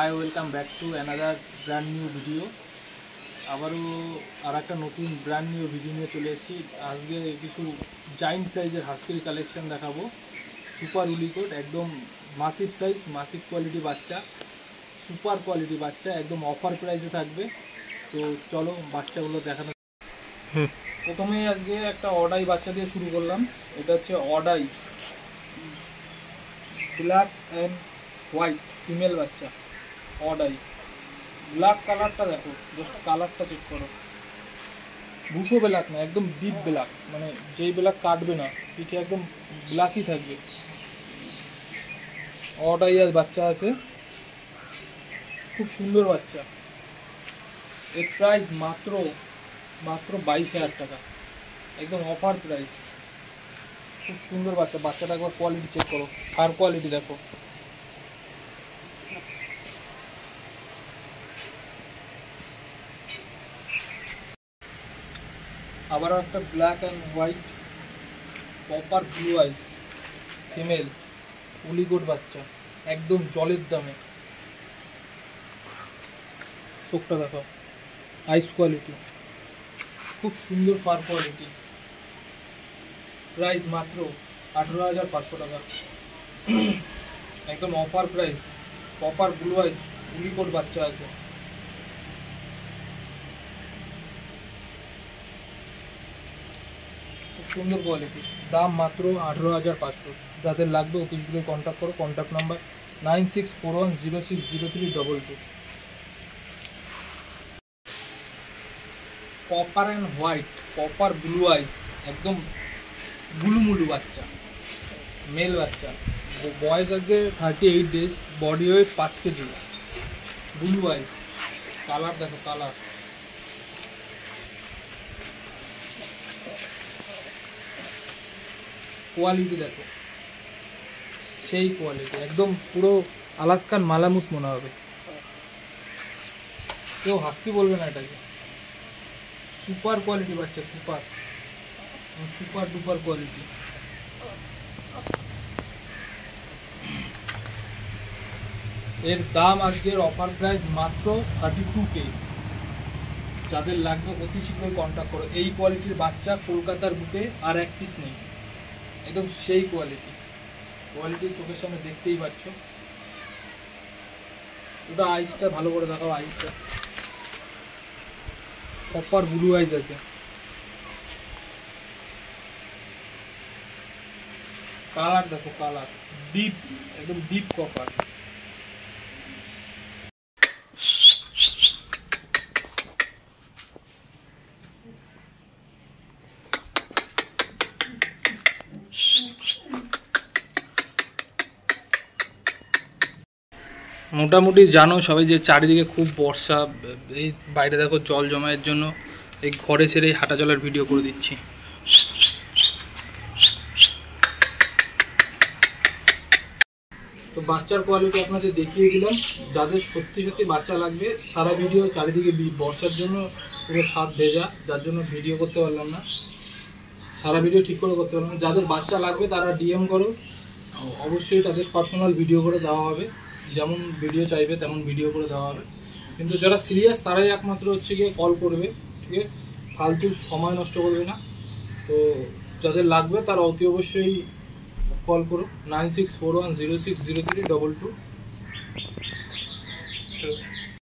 Hi welcome back to another brand new video. আবারও আর একটা নতুন ব্র্যান্ড নিউ ভিডিও নিয়ে চলে এসেছি। আজকে কিছু জাইন্ট সাইজের হাস্কির কালেকশন দেখাবো। সুপার উলিকোট, একদম মাসিভ সাইজ, মাসিভ কোয়ালিটি বাচ্চা, সুপার কোয়ালিটি বাচ্চা, একদম অফার প্রাইসে থাকবে। তো চলো বাচ্চাগুলো দেখানো। প্রথমে আজকে একটা অডাই বাচ্চা দিয়ে শুরু করলাম। এটা হচ্ছে অডাই ব্ল্যাক অ্যান্ড হোয়াইট ফিমেল বাচ্চা। অডাই ব্ল্যাক কালারটা দেখো, জাস্ট কালারটা চেক করো। বুশো ব্ল্যাক না, একদম ডিপ ব্ল্যাক, মানে যেই ব্ল্যাক কাটবে না, পিঠে একদম ব্ল্যাকই থাকবে। অডাই আজ বাচ্চা আছে, খুব সুন্দর বাচ্চা। এর প্রাইস মাত্র 22,000 টাকা, একদম অফার প্রাইস। খুব সুন্দর বাচ্চা। বাচ্চাটা একবার কোয়ালিটি চেক করো, ফার কোয়ালিটি দেখো। আবারও একটা black and white proper blue eyes female woolly coat বাচ্চা, একদম জলের দামে। চোখটা দেখো, আইস কোয়ালিটি, খুব সুন্দর ফার কোয়ালিটি। প্রাইস মাত্র 18,500 টাকা, একদম অফার প্রাইস। প্রপার ব্লু আইস উলিকোট বাচ্চা আছে। খুব সুন্দর কোয়ালিটি, দাম মাত্র 18,500। যাদের লাগবে অফিসগুলোয় কন্ট্যাক্ট করো। Contact number 9641060322। Copper and white copper blue eyes, একদম গুলুমুলু বাচ্চা, মেল বাচ্চা। বয়স আজকে 38 days, body weight 5 kg. Blue eyes, colour দেখো, কালার কোয়ালিটি দেখো, সেই কোয়ালিটি, একদম পুরো আলাস্কান মালামুত মনে হবে। কেউ হাস্কি বলবে না এটাকে। সুপার কোয়ালিটি বাচ্চা, সুপার ডুপার কোয়ালিটি। এর দাম আজকের অফার প্রাইস মাত্র 32K। যাদের লাগবে অতি শীঘ্রই কন্ট্যাক্ট করো। এই কোয়ালিটির বাচ্চা কলকাতার বুকে আর এক পিস নেই, একদম সেই কোয়ালিটি। চোখের সামনে দেখতেই পাচ্ছ। ওটা আইসটা ভালো করে দেখাও, আইসটা প্রপার ব্লু আইস আছে। কালার দেখো, কালার ডিপ, একদম ডিপ কপার। মোটামুটি জানো সবাই যে চারিদিকে খুব বর্ষা। এই বাইরে দেখো জল জমায়ের জন্য এই ঘরে ছেড়ে হাঁটা চলার ভিডিও করে দিচ্ছি। তো বাচ্চার কোয়ালিটি আপনাদের দেখিয়ে দিলাম। যাদের সত্যি বাচ্চা লাগবে, সারা ভিডিও চারিদিকে বর্ষার জন্য পুরো ছাদ ভেজা, যার জন্য ভিডিও করতে পারলাম না, সারা ভিডিও ঠিক করে করতে পারলাম না। যাদের বাচ্চা লাগবে তারা ডিএম করো, অবশ্যই তাদের পার্সোনাল ভিডিও করে দেওয়া হবে। যেমন ভিডিও চাইবে তেমন ভিডিও করে দেওয়া হবে। কিন্তু যারা সিরিয়াস তারাই একমাত্র হচ্ছে গিয়ে কল করবে, ঠিক আছে? ফালতু সময় নষ্ট করবে না। তো যাদের লাগবে তারা অতি অবশ্যই কল করো 9641060322।